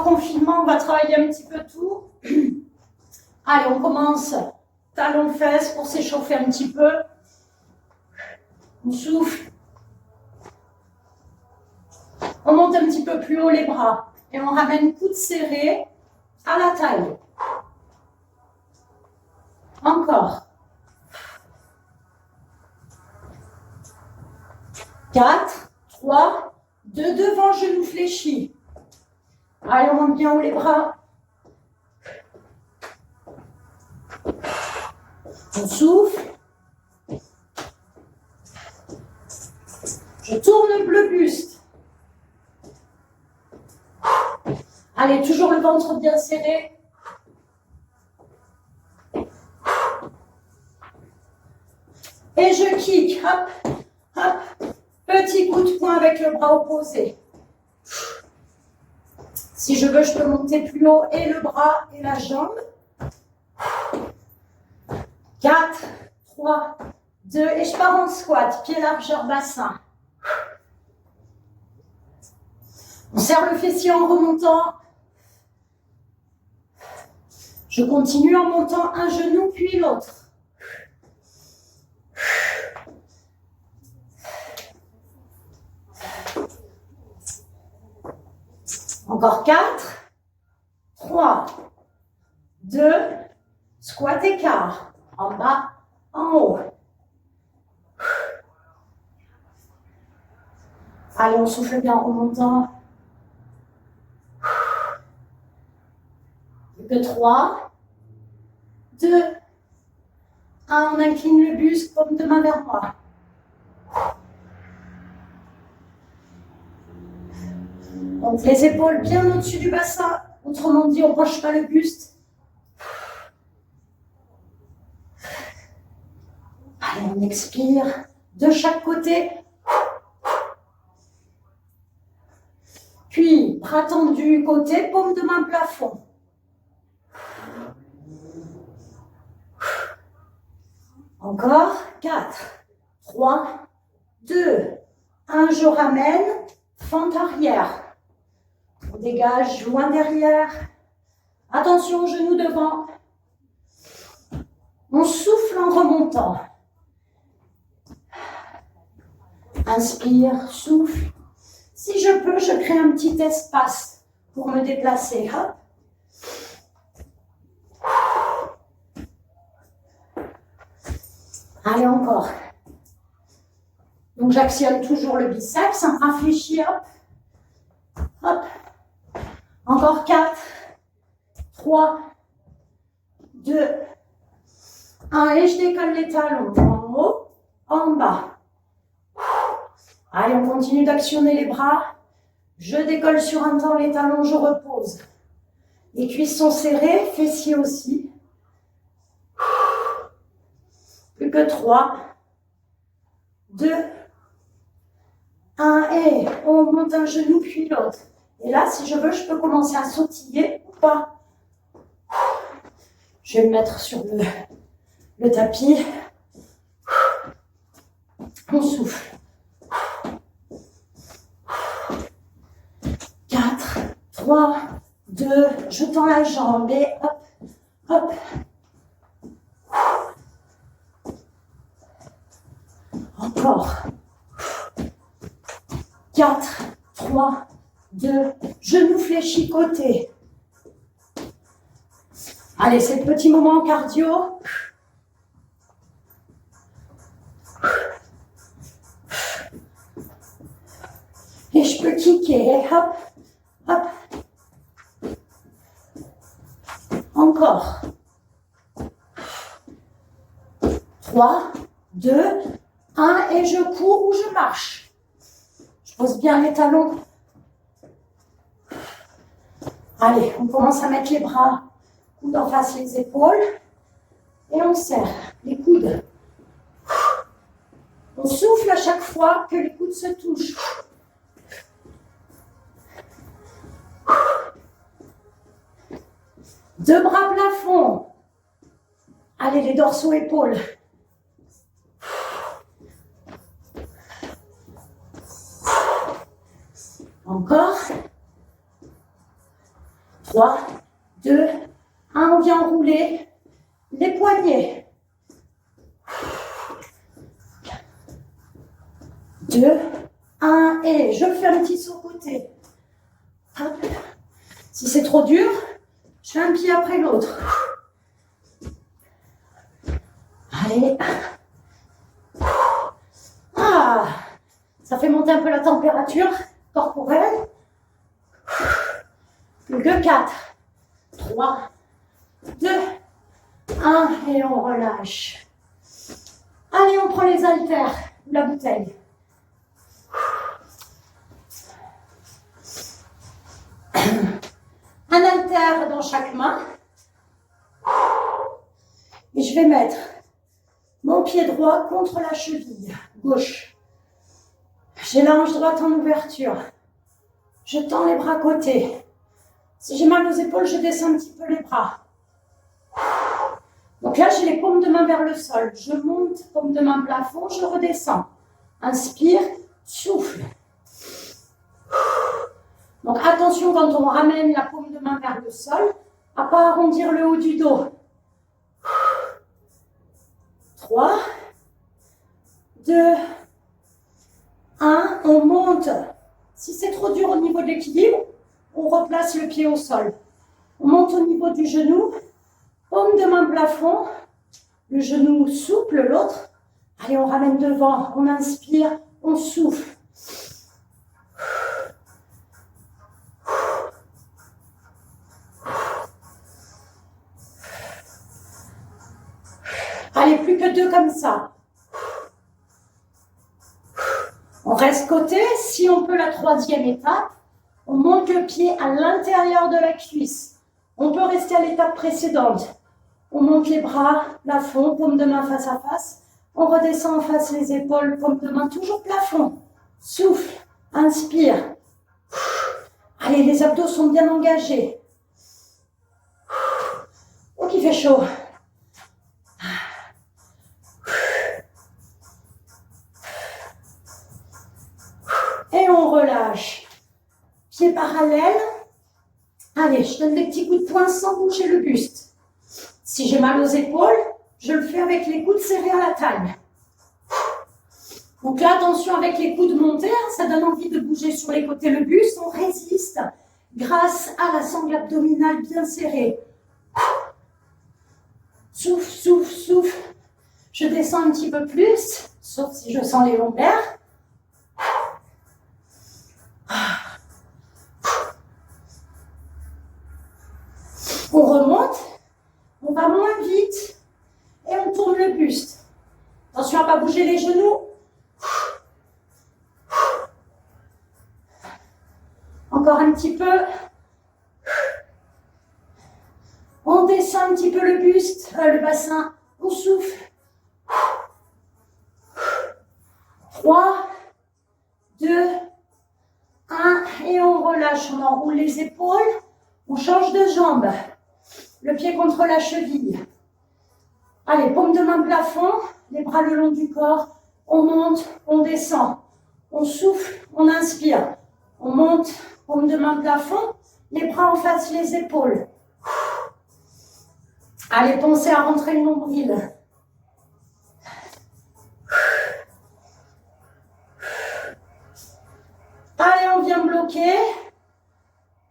hors confinement, on va travailler un petit peu tout. Allez, on commence. Talons-fesses pour s'échauffer un petit peu. On souffle. On monte un petit peu plus haut les bras. Et on ramène coude serré à la taille. Encore. 4, 3, 2, devant, genou fléchi. Allez, on monte bien haut les bras. On souffle. Je tourne le buste. Allez, toujours le ventre bien serré. Et je kick. Hop, hop. Petit coup de poing avec le bras opposé. Si je veux, je peux monter plus haut et le bras et la jambe. 4, 3, 2, et je pars en squat, pied largeur bassin. On serre le fessier en remontant. Je continue en montant un genou puis l'autre. Encore 4, 3, 2, squat écart. En bas, en haut. Allez, on souffle bien en remontant. Plus que 3, 2, 1. On incline le buste, paume de main vers moi. Donc les épaules bien au-dessus du bassin. Autrement dit, on ne penche pas le buste. Allez, on expire de chaque côté. Puis, bras tendus côté, paume de main plafond. Encore 4, 3, 2, 1. Je ramène, fente arrière. On dégage loin derrière. Attention, genou devant. On souffle en remontant. Inspire, souffle. Si je peux, je crée un petit espace pour me déplacer. Hop. Allez, encore. Donc, j'actionne toujours le biceps, un bras fléchi, hop. Hop. Encore 4, 3, 2, 1. Et je décolle les talons en haut, en bas. Allez, on continue d'actionner les bras. Je décolle sur un temps les talons, je repose. Les cuisses sont serrées, fessiers aussi. Plus que 3, 2, 1. Et on monte un genou puis l'autre. Et là, si je veux, je peux commencer à sautiller ou pas. Je vais me mettre sur le tapis. On souffle. 4, 3, 2, je tends la jambe et hop, hop. Encore. 4, 3, 2, genou fléchi côté. Allez, c'est le petit moment cardio. Et je peux kicker. Hop, hop. Encore. 3, 2, 1. Et je cours ou je marche. Je pose bien les talons. Allez, on commence à mettre les bras, coudes en face les épaules. Et on serre les coudes. On souffle à chaque fois que les coudes se touchent. Deux bras plafond. Allez, les dorsaux épaules. Encore. 3, 2, 1. On vient enrouler les poignets. 2, 1 et je fais un petit saut côté. Hop. Si c'est trop dur, je fais un pied après l'autre. Allez. Ah, ça fait monter un peu la température corporelle. Plus que 4, 3, 2, 1 et on relâche. Allez, on prend les haltères ou la bouteille. Un haltère dans chaque main. Et je vais mettre mon pied droit contre la cheville gauche. J'ai la hanche droite en ouverture. Je tends les bras côté. Si j'ai mal aux épaules, je descends un petit peu les bras. Donc là, j'ai les paumes de main vers le sol. Je monte, paume de main plafond, je redescends. Inspire, souffle. Donc attention quand on ramène la paume de main vers le sol, à pas arrondir le haut du dos. 3, 2, 1, on monte. Si c'est trop dur au niveau de l'équilibre, on replace le pied au sol. On monte au niveau du genou, paume de main plafond, le genou souple, l'autre. Allez, on ramène devant, on inspire, on souffle. Allez, plus que 2 comme ça. On reste côté. Si on peut, la 3e étape, on monte le pied à l'intérieur de la cuisse. On peut rester à l'étape précédente. On monte les bras, plafond, paume de main face à face. On redescend en face les épaules, paume de main, toujours plafond. Souffle, inspire. Allez, les abdos sont bien engagés. Oh, qu'il fait chaud. Et on relâche. Pieds parallèles. Allez, je donne des petits coups de poing sans bouger le buste. Si j'ai mal aux épaules, je le fais avec les coudes serrés à la taille. Donc là, attention avec les coudes montés, hein, ça donne envie de bouger sur les côtés le buste. On résiste grâce à la sangle abdominale bien serrée. Souffle, souffle, souffle. Je descends un petit peu plus, sauf si je sens les lombaires. On remonte, on va moins vite et on tourne le buste. Attention à ne pas bouger les genoux. Encore un petit peu. On descend un petit peu le buste, le bassin. On souffle. 3, 2, 1 et on relâche. On enroule les épaules. On change de jambe. Le pied contre la cheville. Allez, paume de main plafond, les bras le long du corps. On monte, on descend. On souffle, on inspire. On monte, paume de main plafond, les bras en face les épaules. Allez, pensez à rentrer le nombril. Allez, on vient bloquer.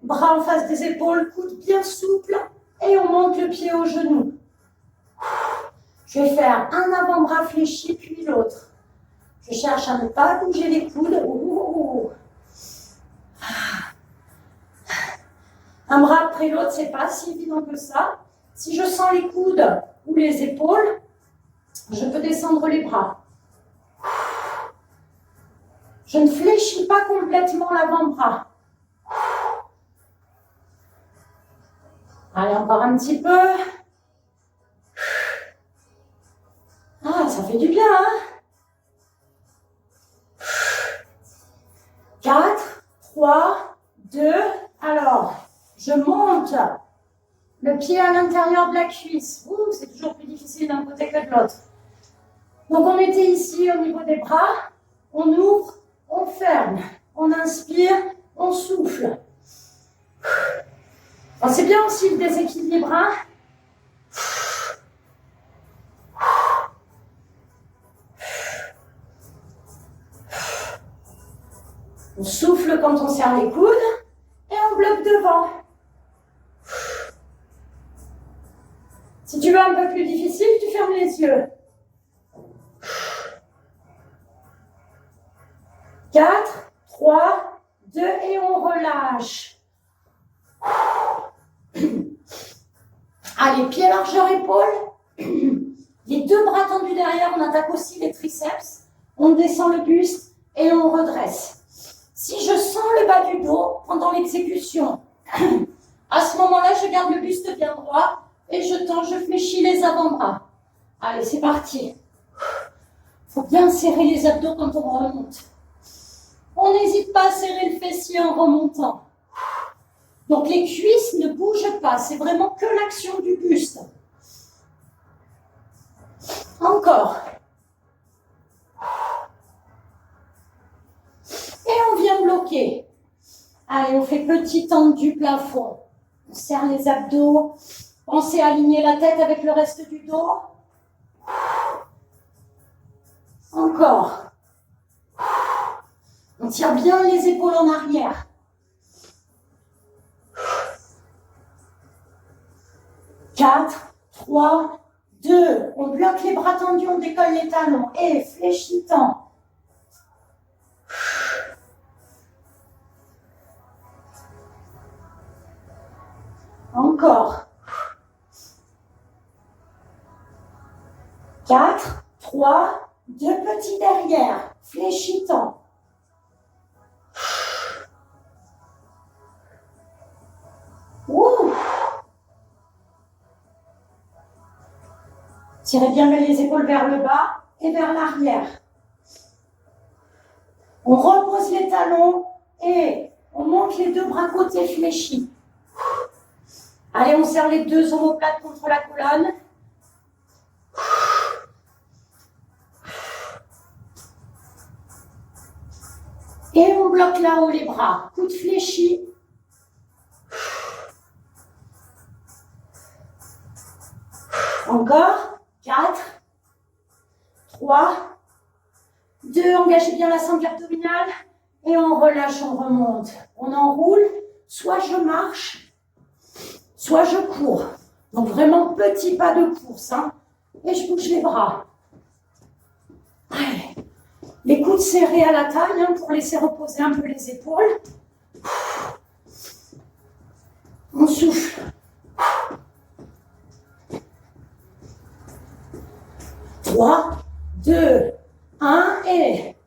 Bras en face des épaules, coude bien souple. Et on monte le pied au genou. Je vais faire un avant-bras fléchi, puis l'autre. Je cherche à ne pas bouger les coudes. Un bras après l'autre, c'est pas si évident que ça. Si je sens les coudes ou les épaules, je peux descendre les bras. Je ne fléchis pas complètement l'avant-bras. Allez, encore un petit peu. Ah, ça fait du bien, hein? 4, 3, 2. Alors, je monte le pied à l'intérieur de la cuisse. Ouh, c'est toujours plus difficile d'un côté que de l'autre. Donc, on était ici au niveau des bras. On ouvre, on ferme. On inspire, on souffle. Bon, c'est bien aussi le déséquilibre, hein. On souffle quand on serre les coudes et on bloque devant. Si tu veux un peu plus difficile, tu fermes les yeux. 4, 3, 2 et on relâche. Allez, pieds largeur épaule. Les deux bras tendus derrière, on attaque aussi les triceps. On descend le buste et on redresse. Si je sens le bas du dos pendant l'exécution, à ce moment-là, je garde le buste bien droit et je tends, je fléchis les avant-bras. Allez, c'est parti. Il faut bien serrer les abdos quand on remonte. On n'hésite pas à serrer le fessier en remontant. Donc les cuisses ne bougent pas, c'est vraiment que l'action du buste. Encore. Et on vient bloquer. Allez, on fait petit tente du plafond. On serre les abdos. Pensez à aligner la tête avec le reste du dos. Encore. On tire bien les épaules en arrière. Quatre, 3, 2. On bloque les bras tendus, on décolle les talons. Et fléchitant. Encore. 4, 3, 2 petits derrière. Fléchitant. Ouh. Tirez bien les épaules vers le bas et vers l'arrière. On repose les talons et on monte les deux bras côté fléchis. Allez, on serre les deux omoplates contre la colonne. Et on bloque là-haut les bras. Coude fléchi. Encore. 4, 3, 2. Engagez bien la sangle abdominale. Et on relâche, on remonte. On enroule. Soit je marche, soit je cours. Donc vraiment petit pas de course. Hein. Et je bouge les bras. Allez. Les coudes serrés à la taille hein, pour laisser reposer un peu les épaules. On souffle. 3, 2, 1 et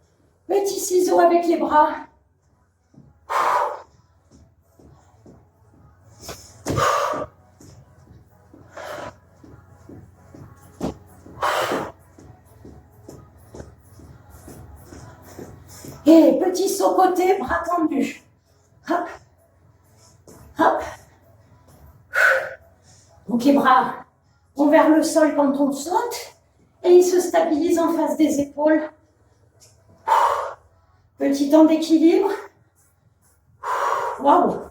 petit ciseau avec les bras. Et petit saut côté, bras tendus. Hop, hop. Donc les bras vont vers le sol quand on saute. Et ils se stabilisent en face des épaules. Petit temps d'équilibre. Waouh!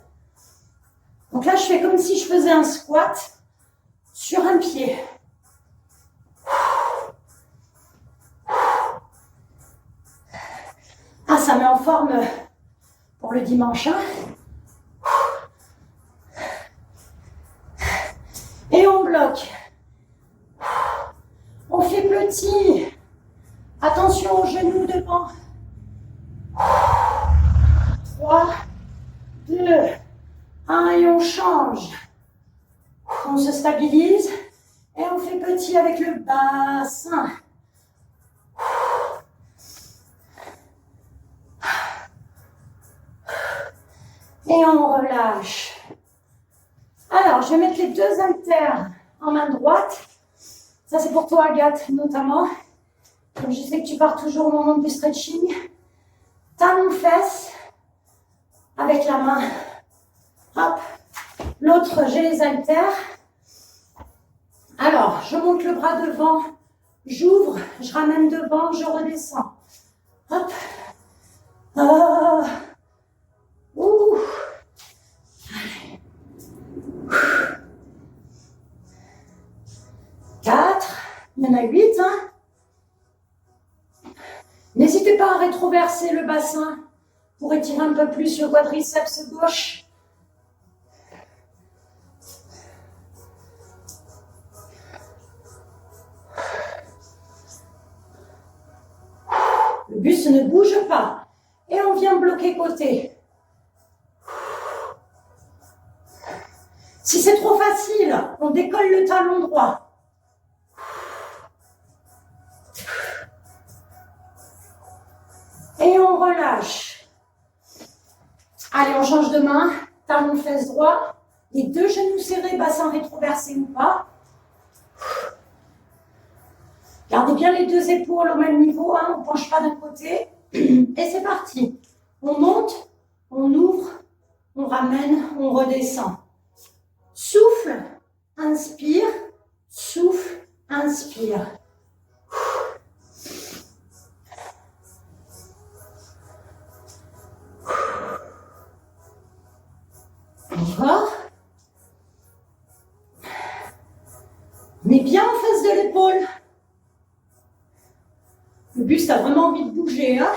Donc là, je fais comme si je faisais un squat sur un pied. Ah, ça met en forme pour le dimanche. Hein? Et on bloque. On fait petit. Attention aux genoux devant. 3, 2, 1 et on change. On se stabilise et on fait petit avec le bassin. Et on relâche. Alors, je vais mettre les deux haltères en main droite. Ça, c'est pour toi, Agathe, notamment. Donc, je sais que tu pars toujours au moment du stretching. Talon fesses avec la main. Hop. L'autre, j'ai les haltères. Alors, je monte le bras devant. J'ouvre, je ramène devant, je redescends. Hop. Ah. Ouh. pas à rétroverser le bassin pour étirer un peu plus le quadriceps gauche. Le buste ne bouge pas. Et on vient bloquer côté. Si c'est trop facile, on décolle le talon droit. Et on relâche. Allez, on change de main. Talon fesse droit. Les deux genoux serrés, bassin rétroversé ou pas. Gardez bien les deux épaules au même niveau, hein, on ne penche pas d'un côté. Et c'est parti. On monte, on ouvre, on ramène, on redescend. Souffle, inspire, souffle, inspire. Encore. On est bien en face de l'épaule. Le buste a vraiment envie de bouger, hein,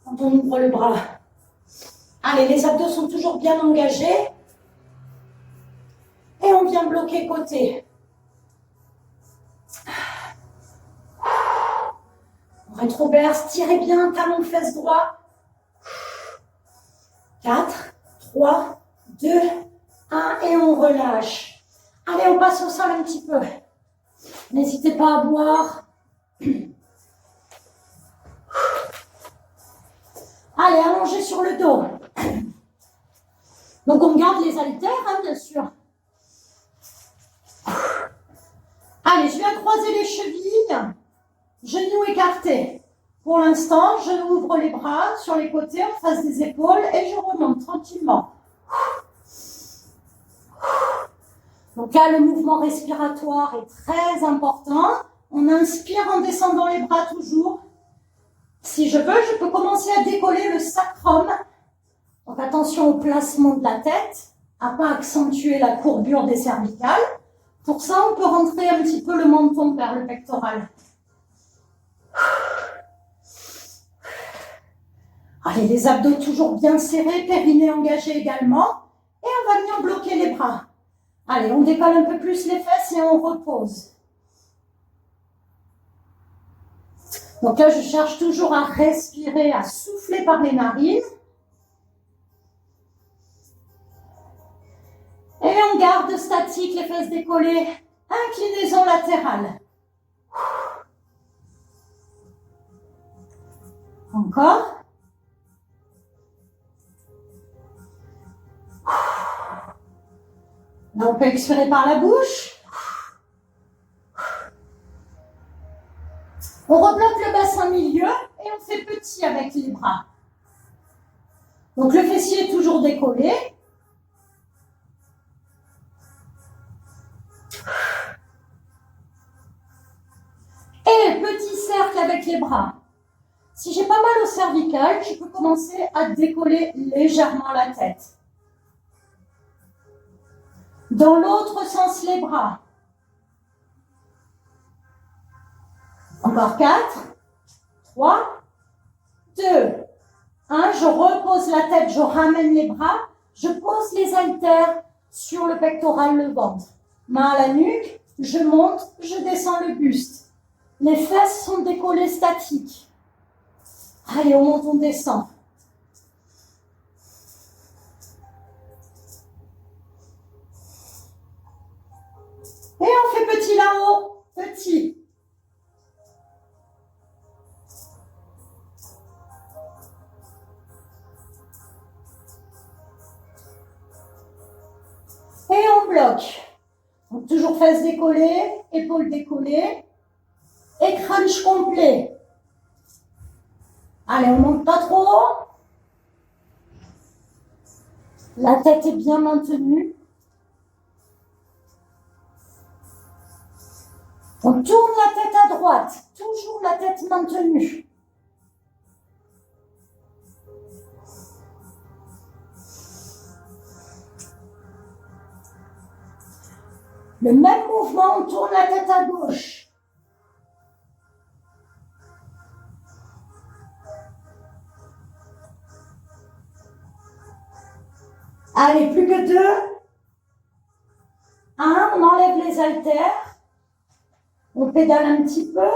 quand on ouvre le bras. Allez, les abdos sont toujours bien engagés. Et on vient bloquer côté. On rétroverse, tirez bien, talon fesse droit. 4, 3, 2, 1 et on relâche. Allez, on passe au sol un petit peu. N'hésitez pas à boire. Allez, allongez sur le dos. Donc, on garde les haltères, hein, bien sûr. Allez, je viens croiser les chevilles, genoux écartés. Pour l'instant, je ouvre les bras sur les côtés en face des épaules et je remonte tranquillement. Donc là, le mouvement respiratoire est très important. On inspire en descendant les bras toujours. Si je veux, je peux commencer à décoller le sacrum. Donc attention au placement de la tête, à ne pas accentuer la courbure des cervicales. Pour ça, on peut rentrer un petit peu le menton vers le pectoral. Allez, les abdos toujours bien serrés, périnée engagé également. Et on va venir bloquer les bras. Allez, on décolle un peu plus les fesses et on repose. Donc là, je cherche toujours à respirer, à souffler par les narines. Et on garde statique, les fesses décollées, inclinaison latérale. Encore. Là, on peut expirer par la bouche. On rebloque le bassin milieu et on fait petit avec les bras. Donc le fessier est toujours décollé. Et petit cercle avec les bras. Si j'ai pas mal au cervical, je peux commencer à décoller légèrement la tête. Dans l'autre sens, les bras. Encore 4, 3, 2, 1. Je repose la tête, je ramène les bras. Je pose les haltères sur le pectoral, le ventre. Main à la nuque, je monte, je descends le buste. Les fesses sont décollées statiques. Allez, on monte, on descend. Et on fait petit là-haut, petit. Et on bloque. Donc toujours fesses décollées, épaules décollées. Et crunch complet. Allez, on monte pas trop haut. La tête est bien maintenue. On tourne la tête à droite, toujours la tête maintenue. Le même mouvement, on tourne la tête à gauche. Allez, plus que 2. 1, on enlève les haltères. On pédale un petit peu.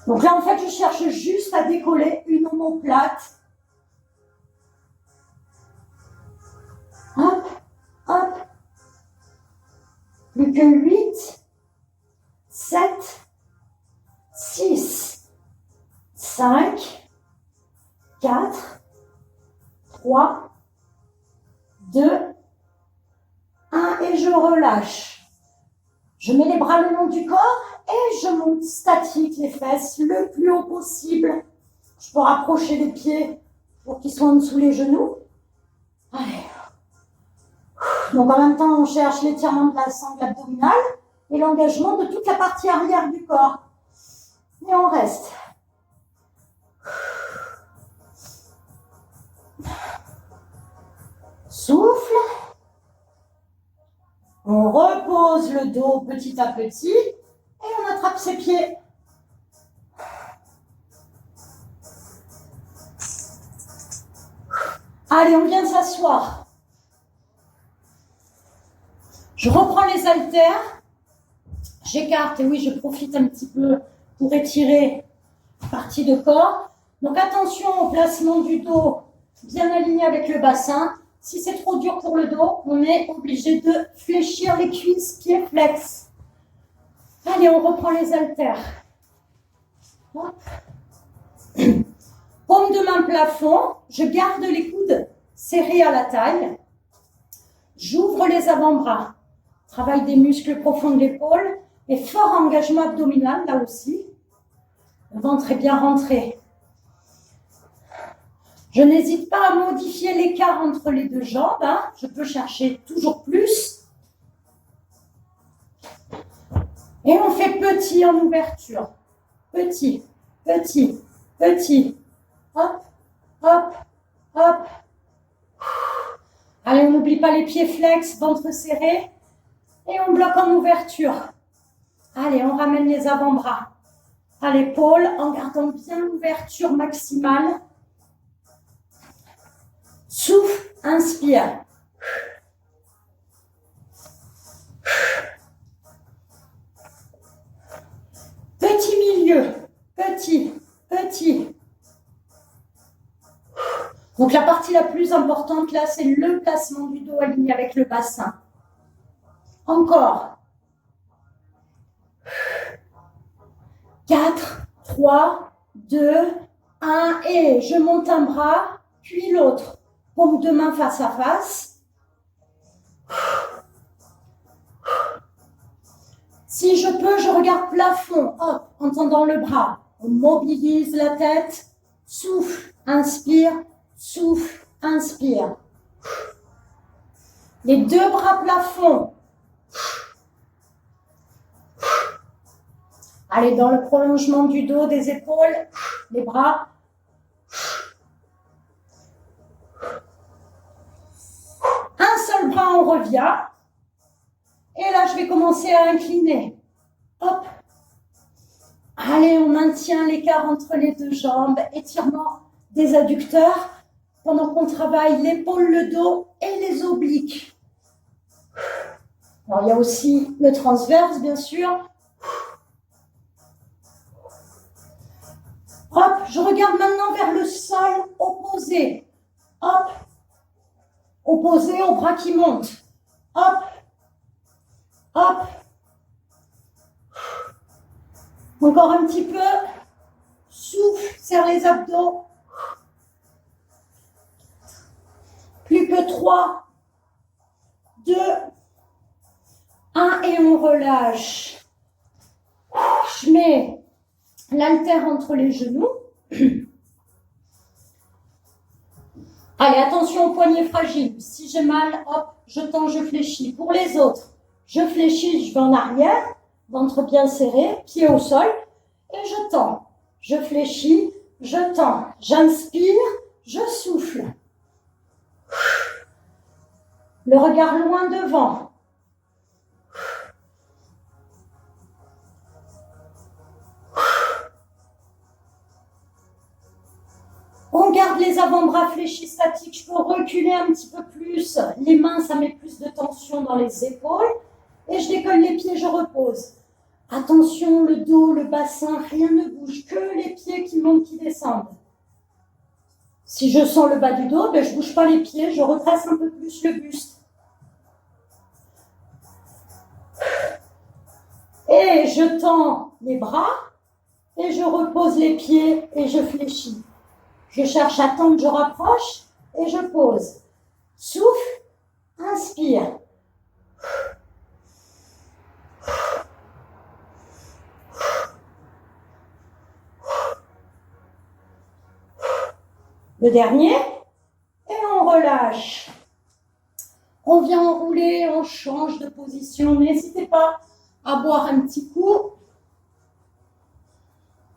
Donc là, en fait, je cherche juste à décoller une omoplate. Hop, hop. Plus que 8, 7, 6, 5, 4, 3, 2, 1 et je relâche. Je mets les bras le long du corps et je monte statique les fesses le plus haut possible. Je peux rapprocher les pieds pour qu'ils soient en dessous les genoux. Allez. Donc en même temps, on cherche l'étirement de la sangle abdominale et l'engagement de toute la partie arrière du corps. Et on reste. Souffle. On repose le dos petit à petit et on attrape ses pieds. Allez, on vient s'asseoir. Je reprends les haltères. J'écarte et oui, je profite un petit peu pour étirer la partie de corps. Donc attention au placement du dos bien aligné avec le bassin. Si c'est trop dur pour le dos, on est obligé de fléchir les cuisses, pieds flex. Allez, on reprend les haltères. Hop. Paume de main plafond, je garde les coudes serrés à la taille. J'ouvre les avant-bras. Travail des muscles profonds de l'épaule et fort engagement abdominal là aussi. Le ventre est bien rentré. Je n'hésite pas à modifier l'écart entre les deux jambes. Je peux chercher toujours plus. Et on fait petit en ouverture. Petit, petit, petit. Hop, hop, hop. Allez, on n'oublie pas les pieds flex, ventre serré. Et on bloque en ouverture. Allez, on ramène les avant-bras à l'épaule en gardant bien l'ouverture maximale. Souffle, inspire. Petit milieu, petit, petit. Donc la partie la plus importante là, c'est le placement du dos aligné avec le bassin. Encore. 4, 3, 2, 1 et je monte un bras, puis l'autre. Paume de main face à face. Si je peux, je regarde plafond, hop, en tendant le bras. On mobilise la tête. Souffle, inspire, souffle, inspire. Les deux bras plafond. Allez, dans le prolongement du dos, des épaules, les bras. Un seul bras, on revient. Et là, je vais commencer à incliner. Hop. Allez, on maintient l'écart entre les deux jambes. Étirement des adducteurs pendant qu'on travaille l'épaule, le dos et les obliques. Alors, il y a aussi le transverse, bien sûr. Hop, je regarde maintenant vers le sol opposé. Hop. Opposé au bras qui monte. Hop. Hop. Encore un petit peu. Souffle, serre les abdos. Plus que 3, 2, 1 et on relâche. Je mets l'haltère entre les genoux. Allez, attention aux poignets fragiles. Si j'ai mal, hop, je tends, je fléchis. Pour les autres, je fléchis, je vais en arrière, ventre bien serré, pied au sol, et je tends. Je fléchis, je tends. J'inspire, je souffle. Le regard loin devant. On garde les avant-bras fléchis statiques. Je peux reculer un petit peu plus. Les mains, ça met plus de tension dans les épaules. Et je décolle les pieds, je repose. Attention, le dos, le bassin, rien ne bouge. Que les pieds qui montent, qui descendent. Si je sens le bas du dos, ben je ne bouge pas les pieds, je retrace un peu plus le buste. Et je tends les bras et je repose les pieds et je fléchis. Je cherche à tendre, je rapproche et je pose. Souffle, inspire. Le dernier, et on relâche. On vient enrouler, on change de position. N'hésitez pas à boire un petit coup.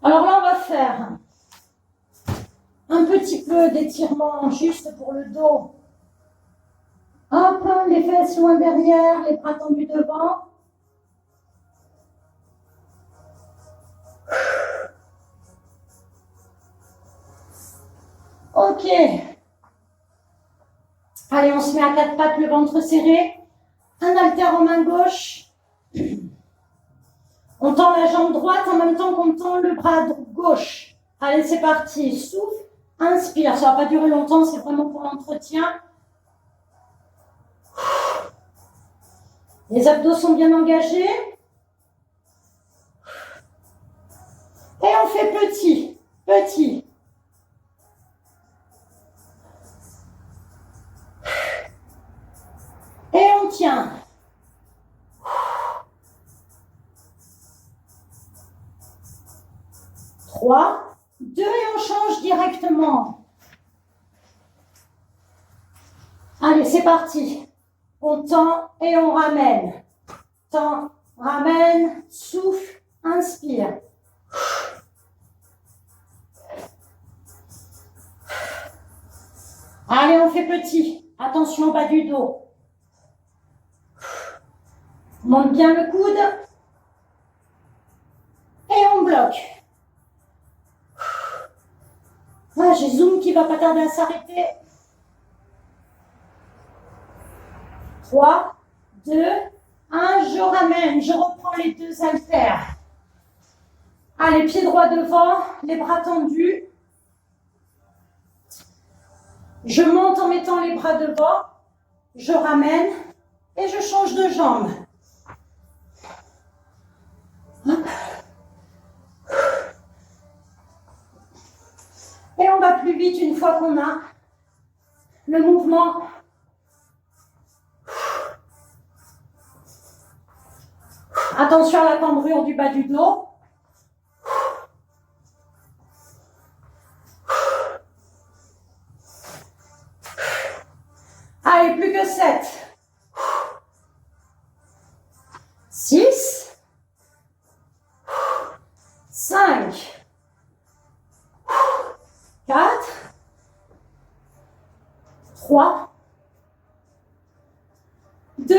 Alors là, on va faire un petit peu d'étirement juste pour le dos. Hop, les fesses loin derrière, les bras tendus devant. Ok. Allez, on se met à quatre pattes, le ventre serré. Un haltère en main gauche. On tend la jambe droite en même temps qu'on tend le bras gauche. Allez, c'est parti. Souffle, inspire. Ça ne va pas durer longtemps, c'est vraiment pour l'entretien. Les abdos sont bien engagés. Et on fait petit, petit. Et on tient. 3, 2 et on change directement. Allez, c'est parti. On tend et on ramène. Tend, ramène, souffle, inspire. Allez, on fait petit. Attention au bas du dos. On monte bien le coude. Et on bloque. Ah, j'ai Zoom qui va pas tarder à s'arrêter. 3, 2, 1, je ramène. Je reprends les deux haltères. Allez, pieds droits devant, les bras tendus. Je monte en mettant les bras devant. Je ramène et je change de jambe. Et on va plus vite une fois qu'on a le mouvement. Attention à la cambrure du bas du dos. Allez, plus que 7. 6. 5. 4. 3. 2.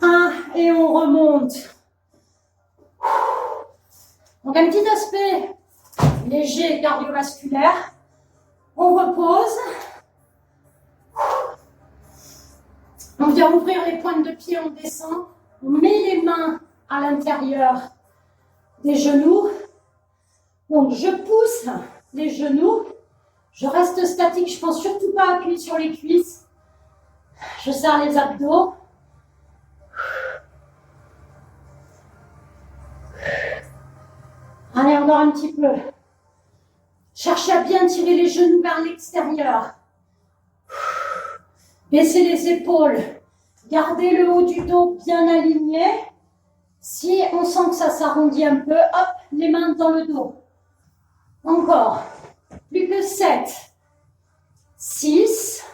1. Et on remonte. Donc un petit aspect léger cardiovasculaire. On repose. On vient ouvrir les pointes de pied, on descend. On met les mains à l'intérieur des genoux. Donc je pousse les genoux. Je reste statique, je ne pense surtout pas appuyer sur les cuisses. Je serre les abdos. Allez, encore un petit peu. Cherchez à bien tirer les genoux vers l'extérieur. Baissez les épaules. Gardez le haut du dos bien aligné. Si on sent que ça s'arrondit un peu, hop, les mains dans le dos. Encore. Plus que 7. 6.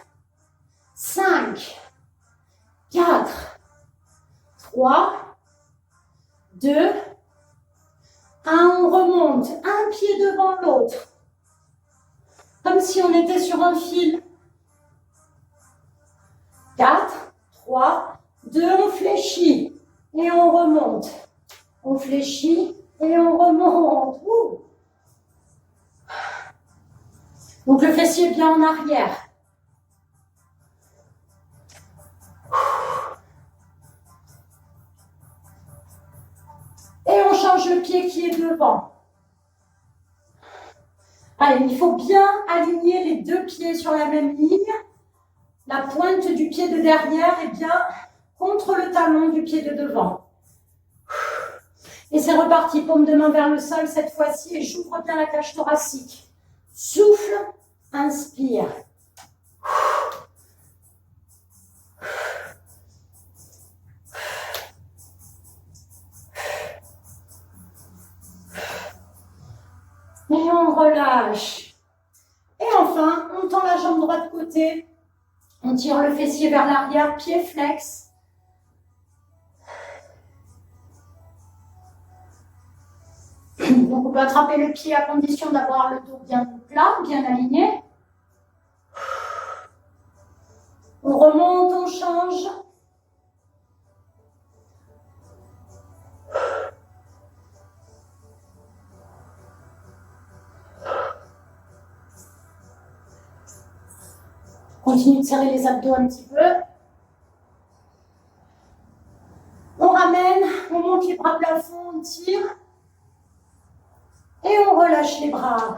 5. 4. 3. 2. 1. On remonte. Un pied devant l'autre. Comme si on était sur un fil. 4, 3, 2, on fléchit et on remonte. On fléchit et on remonte. Ouh. Donc le fessier bien en arrière. Et on change le pied qui est devant. Allez, il faut bien aligner les deux pieds sur la même ligne. La pointe du pied de derrière est bien contre le talon du pied de devant. Et c'est reparti, paume de main vers le sol cette fois-ci et j'ouvre bien la cage thoracique. Souffle, inspire. Et on relâche. Et enfin, on tend la jambe droite côté. On tire le fessier vers l'arrière, pied flex. Donc on peut attraper le pied à condition d'avoir le dos bien plat, bien aligné. On remonte, on change. Continue de serrer les abdos un petit peu. On ramène, on monte les bras plafond, on tire. Et on relâche les bras.